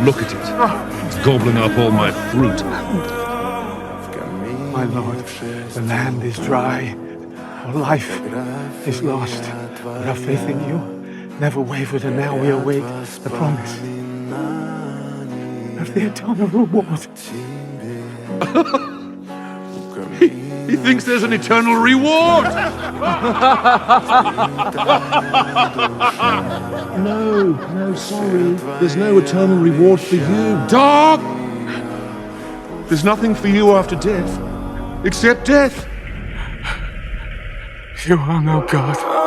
Look at it. It's gobbling up all my fruit. My lord, the land is dry. Our life is lost. But our faith in you never wavered, and now we await the promise of the eternal reward. He thinks there's an eternal reward! No, sorry. There's no eternal reward for you. Dog! There's nothing for you after death, except death. You are no God.